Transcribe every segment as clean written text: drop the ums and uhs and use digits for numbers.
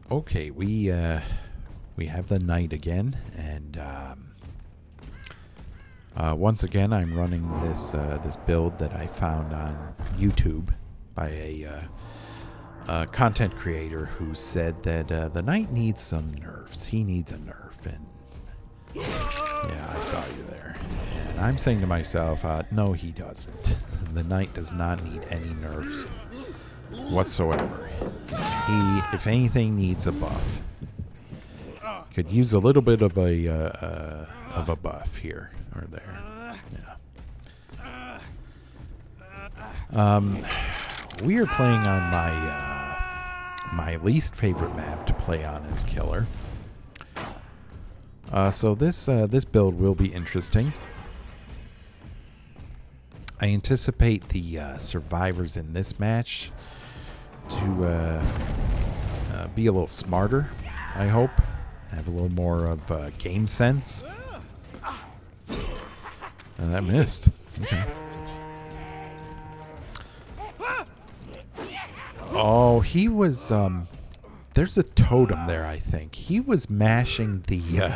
Okay, we have the knight again, and once again I'm running this build that I found on YouTube by a content creator who said that the knight needs some nerfs. He needs a nerf, and yeah, I saw you there. And I'm saying to myself, no, he doesn't. The knight does not need any nerfs whatsoever. He, if anything, needs a buff. Could use a little bit of a buff here or there. Yeah. We are playing on my least favorite map to play on as Killer. So this build will be interesting. I anticipate the survivors in this match to be a little smarter, I hope. Have a little more of game sense. That missed. Okay. Oh, he was... there's a totem there, I think. He was mashing the...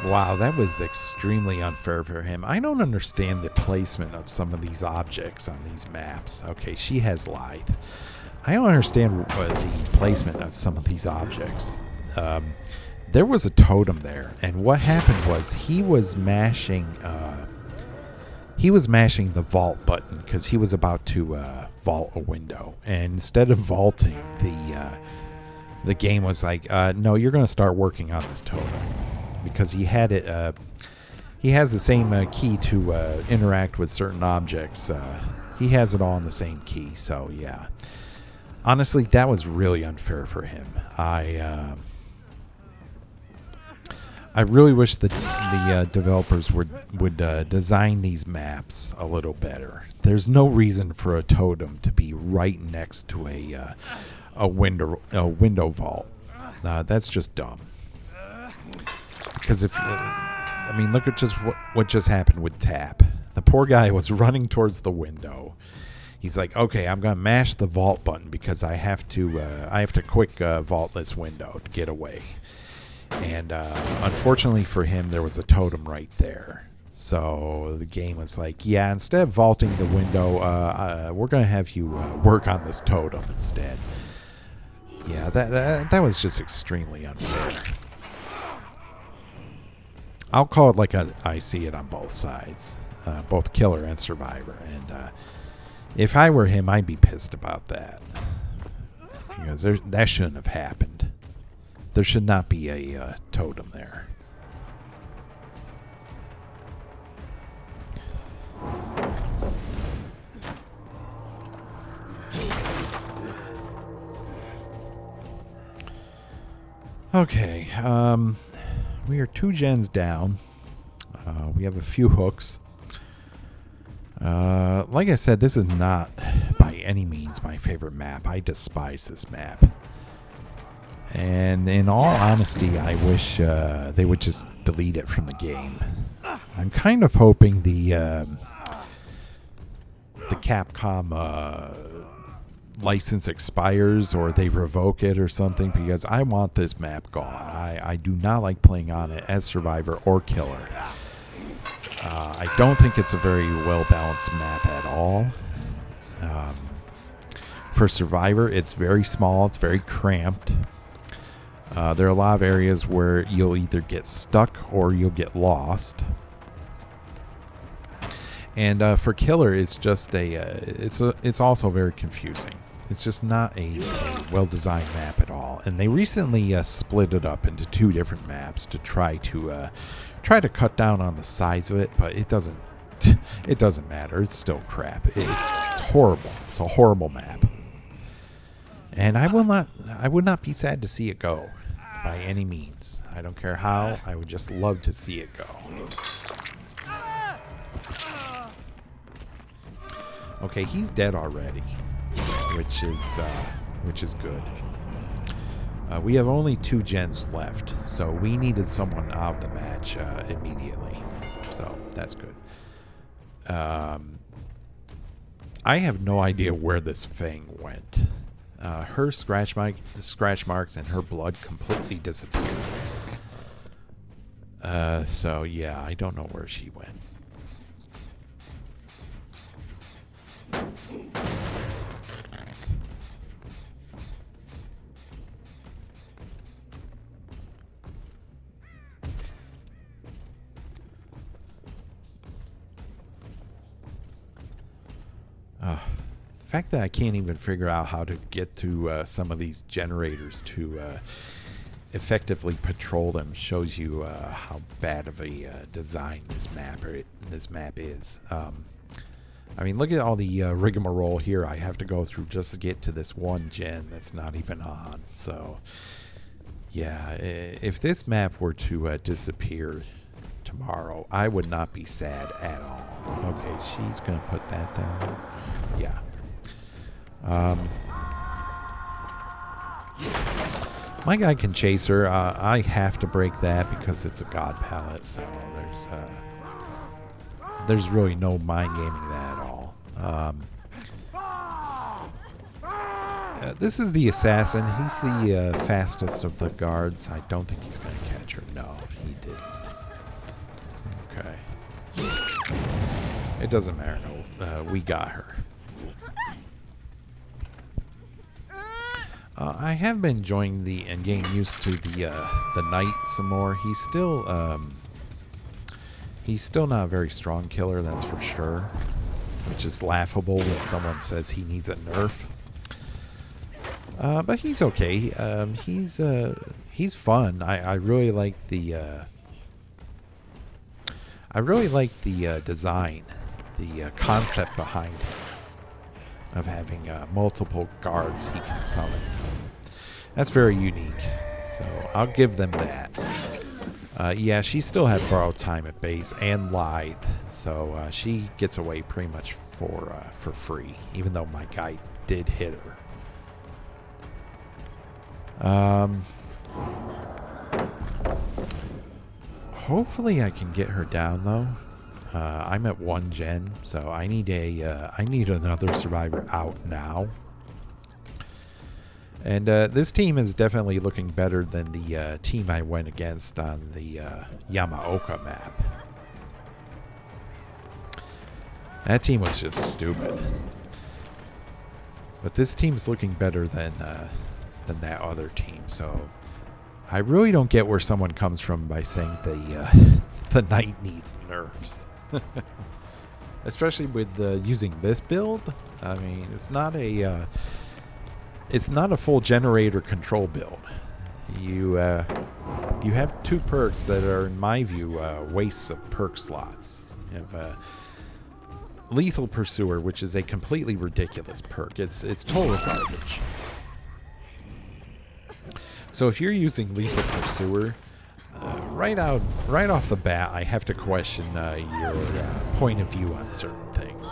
Wow, that was extremely unfair for him. I don't understand the placement of some of these objects on these maps. Okay, she has Lithe. I don't understand the placement of some of these objects. There was a totem there, and what happened was he was mashing the vault button because he was about to vault a window, and instead of vaulting, the game was like, no, you're going to start working on this totem. Because he had it, he has the same key to interact with certain objects. He has it all in the same key, so yeah. Honestly, that was really unfair for him. I really wish that the developers would design these maps a little better. There's no reason for a totem to be right next to a window vault. That's just dumb. Because if, I mean, look at just what just happened with Tap. The poor guy was running towards the window. He's like, okay, I'm gonna mash the vault button because I have to quick vault this window to get away. And unfortunately for him, there was a totem right there. So the game was like, yeah, instead of vaulting the window, we're gonna have you work on this totem instead. Yeah, that was just extremely unfair. I'll call it like I see it on both sides, both Killer and Survivor. And if I were him, I'd be pissed about that. Because that shouldn't have happened. There should not be a totem there. Okay, we are 2 gens down. We have a few hooks. Like I said, this is not by any means my favorite map. I despise this map. And in all honesty, I wish they would just delete it from the game. I'm kind of hoping the Capcom license expires or they revoke it or something, because I want this map gone. I do not like playing on it as Survivor or Killer. I don't think it's a very well-balanced map at all. For Survivor, it's very small, it's very cramped. There are a lot of areas where you'll either get stuck or you'll get lost. And for Killer, it's just it's also very confusing. It's just not a well-designed map at all. And they recently split it up into 2 different maps to try to cut down on the size of it, but it doesn't matter. It's still crap. It's horrible. It's a horrible map. And I would not be sad to see it go by any means. I don't care how. I would just love to see it go. Okay, he's dead already, which is good. We have only 2 gens left, so we needed someone out of the match immediately. So that's good. I have no idea where this Fang went. Her scratch marks and her blood completely disappeared. So yeah, I don't know where she went. The fact that I can't even figure out how to get to some of these generators to effectively patrol them shows you how bad of a design this map is. I mean, look at all the rigmarole here I have to go through just to get to this one gen that's not even on. So, yeah, if this map were to disappear tomorrow, I would not be sad at all. Okay, she's going to put that down. Yeah. My guy can chase her. I have to break that because it's a god palette, so there's really no mind gaming that at all. This is the assassin. He's the fastest of the guards. I don't think he's going to catch her. No, he didn't. Okay. It doesn't matter. No, we got her. I have been enjoying and getting used to the knight some more. He's still not a very strong killer, that's for sure, which is laughable when someone says he needs a nerf. But he's okay. He's fun. I really like the design, the concept behind him of having multiple guards he can summon. That's very unique, so I'll give them that. Yeah, she still had borrowed time at base and lithe, so she gets away pretty much for free, even though my guy did hit her. Hopefully I can get her down though. I'm at 1 gen, so I need another survivor out now. And this team is definitely looking better than the team I went against on the Yamaoka map. That team was just stupid. But this team's looking better than that other team, so I really don't get where someone comes from by saying the knight needs nerfs. Especially with using this build. I mean, it's not a full generator control build. You have 2 perks that are, in my view, wastes of perk slots. You have Lethal Pursuer, which is a completely ridiculous perk. It's total garbage. So if you're using Lethal Pursuer, right off the bat, I have to question your point of view on certain things.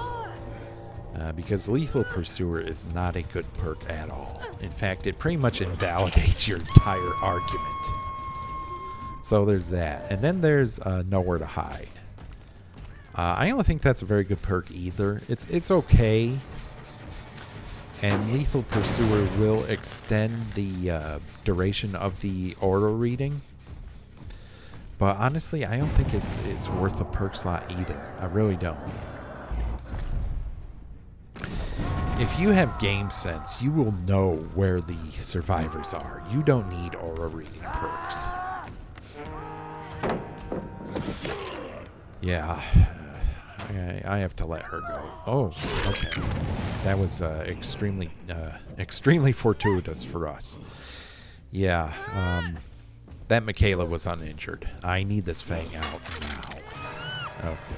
Because Lethal Pursuer is not a good perk at all. In fact, it pretty much invalidates your entire argument. So there's that. And then there's Nowhere to Hide. I don't think that's a very good perk either. It's okay. And Lethal Pursuer will extend the duration of the aura reading. But honestly, I don't think it's worth a perk slot either. I really don't. If you have game sense, you will know where the survivors are. You don't need aura reading perks. Yeah, I have to let her go. Oh, okay. That was extremely fortuitous for us. Yeah, that Michaela was uninjured. I need this Fang out now. Okay.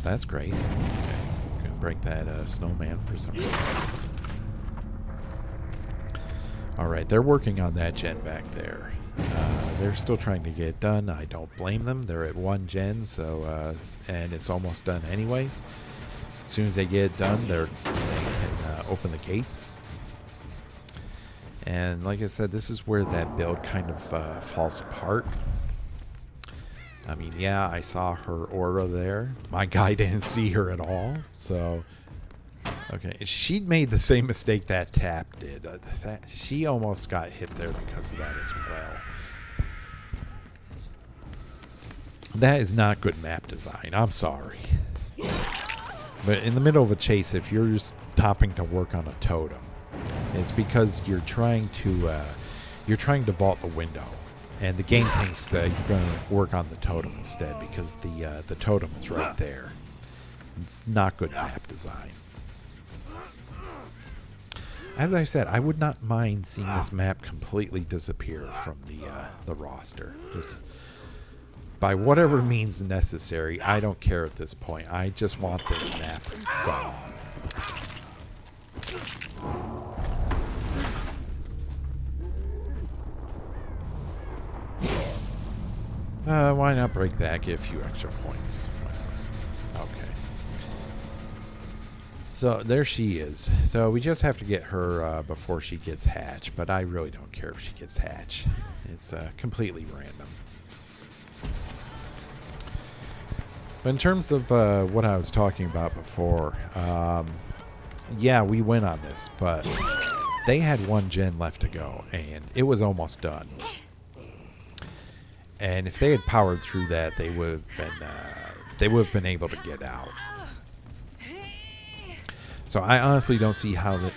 That's great. Okay. Gonna break that snowman for some reason. Alright, they're working on that gen back there. They're still trying to get it done. I don't blame them. They're at 1 gen, so and it's almost done anyway. As soon as they get it done, they can open the gates. And like I said, this is where that build kind of falls apart. I mean, yeah, I saw her aura there. My guy didn't see her at all, so... Okay, she made the same mistake that Tap did. She almost got hit there because of that as well. That is not good map design. I'm sorry. But in the middle of a chase, if you're just stopping to work on a totem, it's because you're trying to vault the window. And the game thinks you're going to work on the totem instead because the totem is right there. It's not good map design. As I said, I would not mind seeing this map completely disappear from the roster. Just by whatever means necessary. I don't care at this point. I just want this map gone. Why not break that? Get a few extra points. Okay. So there she is. So we just have to get her before she gets hatched. But I really don't care if she gets hatched. It's completely random. But in terms of what I was talking about before, yeah, we went on this, but they had one gen left to go, and it was almost done. And if they had powered through that, they would have been able to get out. So I honestly don't see how that.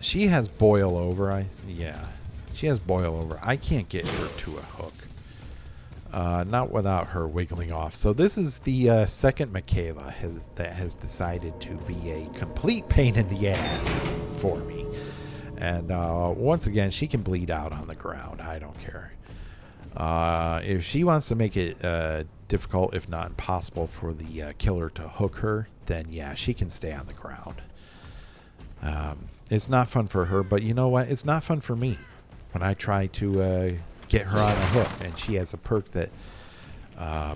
She has boil over. Yeah, she has boil over. I can't get her to a hook. Not without her wiggling off. So this is the second Michaela that has decided to be a complete pain in the ass for me. And once again, she can bleed out on the ground. I don't care. If she wants to make it difficult, if not impossible, for the killer to hook her, then yeah, she can stay on the ground. It's not fun for her, but you know what? It's not fun for me when I try to get her on a hook, and she has a perk that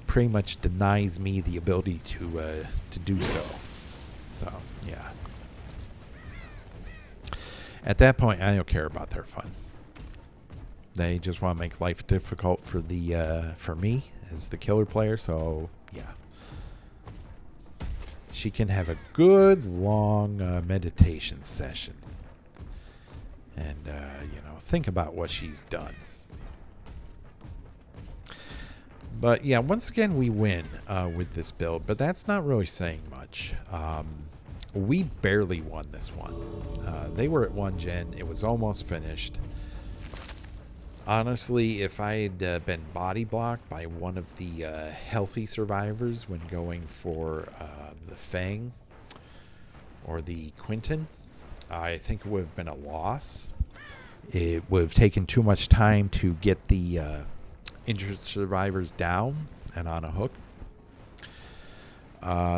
pretty much denies me the ability to do so. So yeah. At that point, I don't care about their fun. They just want to make life difficult for for me as the killer player. So yeah, she can have a good long meditation session, and think about what she's done. But yeah, once again we win with this build, but that's not really saying much. We barely won this one. They were at 1 gen. It was almost finished. Honestly, if I had been body blocked by one of the healthy survivors when going for the Fang or the Quinton, I think it would have been a loss. It would have taken too much time to get the injured survivors down and on a hook.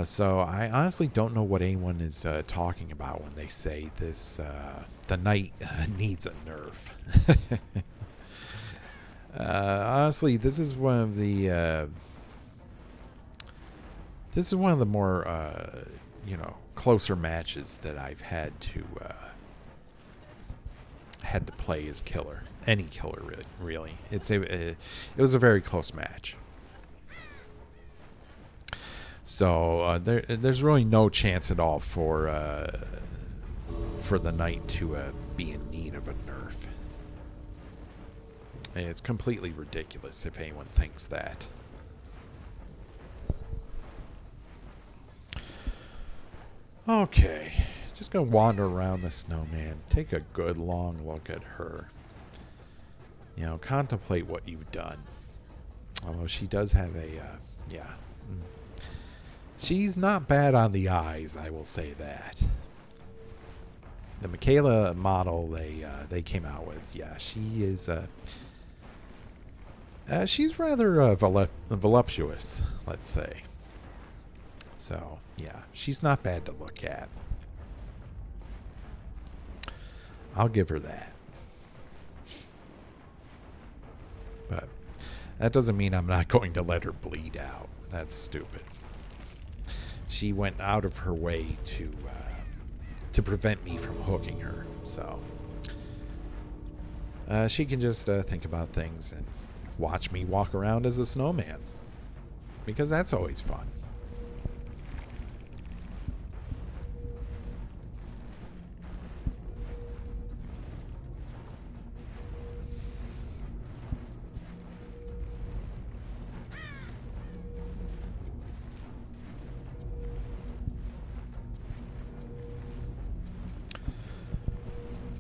So I honestly don't know what anyone is talking about when they say this. The knight needs a nerf. Honestly, this is one of the more closer matches that I've had to play as killer. Any killer, really. It was a very close match. So there's really no chance at all for the knight to be in need of a nerf. And it's completely ridiculous if anyone thinks that. Okay, just gonna wander around the snowman, take a good long look at her. Contemplate what you've done. Although she does have a, she's not bad on the eyes, I will say that. The Michaela model they came out with, yeah, she is, she's rather voluptuous, let's say. So, yeah, she's not bad to look at. I'll give her that. But that doesn't mean I'm not going to let her bleed out. That's stupid. She went out of her way to prevent me from hooking her. So she can just think about things and watch me walk around as a snowman. because that's always fun.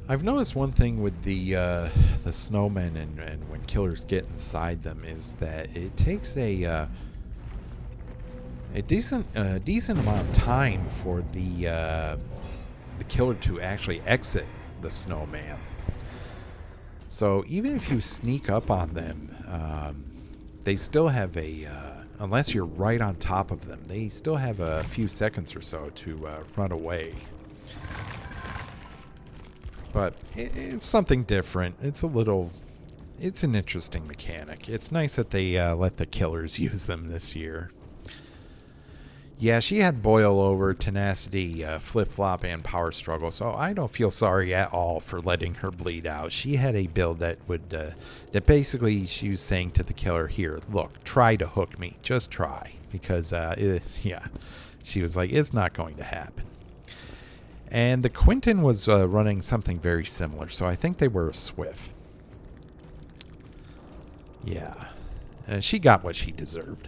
I've noticed one thing with the snowmen and when killers get inside them is that it takes a decent amount of time for the killer to actually exit the snowman. So even if you sneak up on them, they still have unless you're right on top of them, they still have a few seconds or so to run away. But it's something different. It's an interesting mechanic. It's nice that they let the killers use them this year. Yeah, she had boil over, tenacity, flip-flop, and power struggle, so I don't feel sorry at all for letting her bleed out. She had a build that would, that basically she was saying to the killer, here, look, try to hook me. Just try. Because, she was like, it's not going to happen. And the Quinton was running something very similar, so I think they were a Swift. Yeah. She got what she deserved.